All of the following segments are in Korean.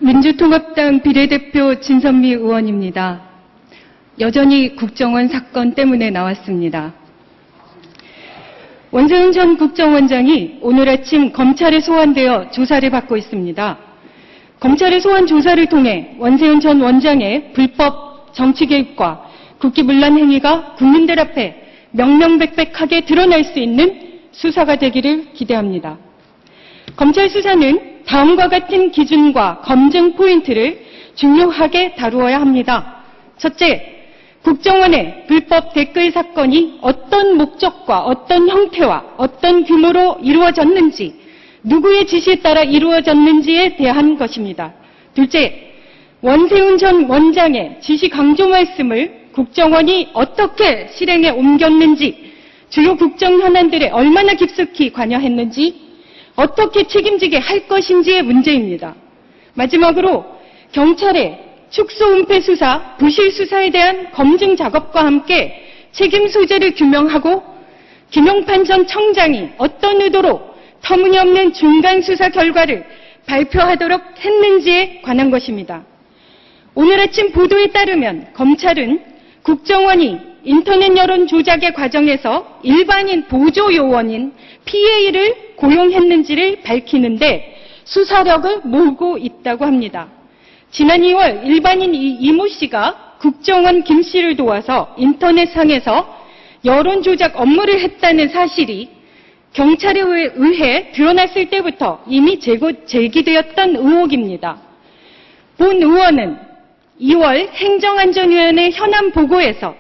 민주통합당 비례대표 진선미 의원입니다. 여전히 국정원 사건 때문에 나왔습니다. 원세훈 전 국정원장이 오늘 아침 검찰에 소환되어 조사를 받고 있습니다. 검찰의 소환 조사를 통해 원세훈 전 원장의 불법 정치 개입과 국기문란 행위가 국민들 앞에 명명백백하게 드러날 수 있는 수사가 되기를 기대합니다. 검찰 수사는 다음과 같은 기준과 검증 포인트를 중요하게 다루어야 합니다. 첫째, 국정원의 불법 댓글 사건이 어떤 목적과 어떤 형태와 어떤 규모로 이루어졌는지, 누구의 지시에 따라 이루어졌는지에 대한 것입니다. 둘째, 원세훈 전 원장의 지시 강조 말씀을 국정원이 어떻게 실행에 옮겼는지, 주요 국정 현안들에 얼마나 깊숙이 관여했는지, 어떻게 책임지게 할 것인지의 문제입니다. 마지막으로 경찰의 축소 은폐 수사, 부실 수사에 대한 검증 작업과 함께 책임 소재를 규명하고 김용판 전 청장이 어떤 의도로 터무니없는 중간 수사 결과를 발표하도록 했는지에 관한 것입니다. 오늘 아침 보도에 따르면 검찰은 국정원이 인터넷 여론 조작의 과정에서 일반인 보조 요원인 PA를 고용했는지를 밝히는데 수사력을 모으고 있다고 합니다. 지난 2월 일반인 이모 씨가 국정원 김 씨를 도와서 인터넷상에서 여론 조작 업무를 했다는 사실이 경찰에 의해 드러났을 때부터 이미 제기되었던 의혹입니다. 본 의원은 2월 행정안전위원회 현안 보고에서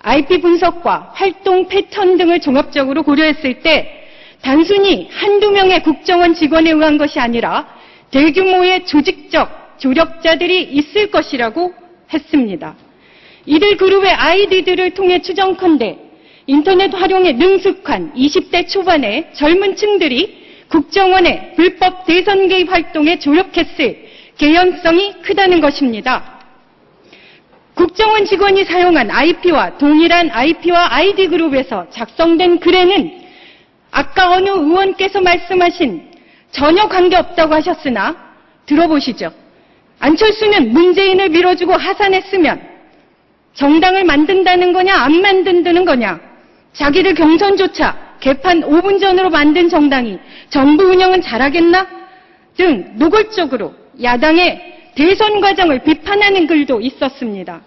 IP 분석과 활동 패턴 등을 종합적으로 고려했을 때 단순히 한두 명의 국정원 직원에 의한 것이 아니라 대규모의 조직적 조력자들이 있을 것이라고 했습니다. 이들 그룹의 아이디들을 통해 추정컨대 인터넷 활용에 능숙한 20대 초반의 젊은 층들이 국정원의 불법 대선 개입 활동에 조력했을 개연성이 크다는 것입니다. 국정원 직원이 사용한 IP와 동일한 IP와 아이디 그룹에서 작성된 글에는 아까 어느 의원께서 말씀하신 전혀 관계없다고 하셨으나 들어보시죠. 안철수는 문재인을 밀어주고 하산했으면 정당을 만든다는 거냐 안 만든다는 거냐, 자기를 경선조차 개판 5분 전으로 만든 정당이 정부 운영은 잘하겠나 등 노골적으로 야당의 대선 과정을 비판하는 글도 있었습니다.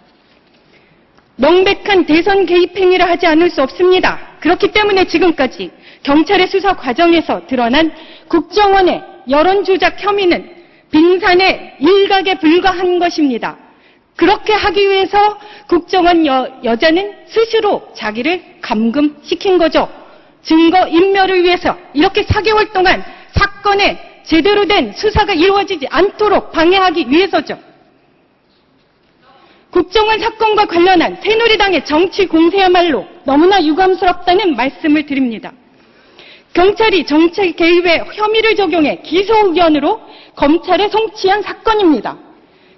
명백한 대선 개입 행위를 하지 않을 수 없습니다. 그렇기 때문에 지금까지 경찰의 수사 과정에서 드러난 국정원의 여론 조작 혐의는 빙산의 일각에 불과한 것입니다. 그렇게 하기 위해서 국정원 여자는 스스로 자기를 감금시킨 거죠. 증거 인멸을 위해서 이렇게 4개월 동안 사건의 제대로 된 수사가 이루어지지 않도록 방해하기 위해서죠. 국정원 사건과 관련한 새누리당의 정치 공세야말로 너무나 유감스럽다는 말씀을 드립니다. 경찰이 정치 개입에 혐의를 적용해 기소 의견으로 검찰에 송치한 사건입니다.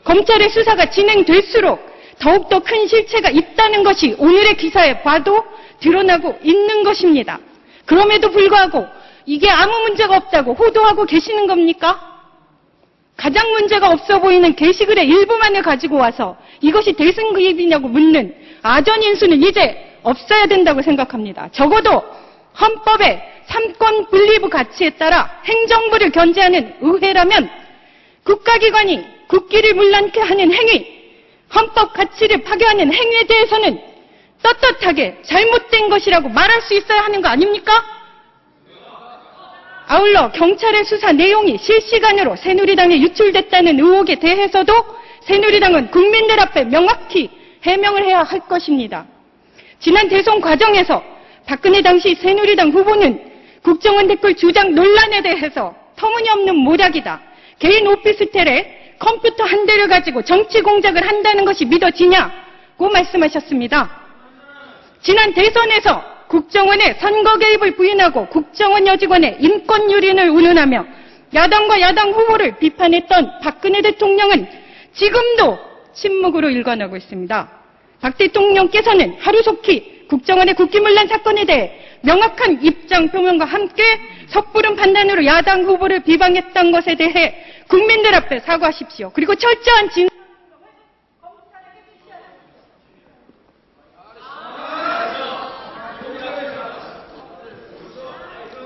검찰의 수사가 진행될수록 더욱더 큰 실체가 있다는 것이 오늘의 기사에 봐도 드러나고 있는 것입니다. 그럼에도 불구하고 이게 아무 문제가 없다고 호도하고 계시는 겁니까? 가장 문제가 없어 보이는 게시글의 일부만을 가지고 와서 이것이 대선 개입이냐고 묻는 아전인수는 이제 없어야 된다고 생각합니다. 적어도 헌법의 삼권 분립의 가치에 따라 행정부를 견제하는 의회라면 국가기관이 국기를 문란케 하는 행위, 헌법 가치를 파괴하는 행위에 대해서는 떳떳하게 잘못된 것이라고 말할 수 있어야 하는 거 아닙니까? 아울러 경찰의 수사 내용이 실시간으로 새누리당에 유출됐다는 의혹에 대해서도 새누리당은 국민들 앞에 명확히 해명을 해야 할 것입니다. 지난 대선 과정에서 박근혜 당시 새누리당 후보는 국정원 댓글 주장 논란에 대해서 터무니없는 모략이다, 개인 오피스텔에 컴퓨터 한 대를 가지고 정치 공작을 한다는 것이 믿어지냐고 말씀하셨습니다. 지난 대선에서 국정원의 선거 개입을 부인하고 국정원 여직원의 인권 유린을 운운하며 야당과 야당 후보를 비판했던 박근혜 대통령은 지금도 침묵으로 일관하고 있습니다. 박 대통령께서는 하루속히 국정원의 국기문란 사건에 대해 명확한 입장 표명과 함께 섣부른 판단으로 야당 후보를 비방했던 것에 대해 국민들 앞에 사과하십시오. 그리고 철저한 진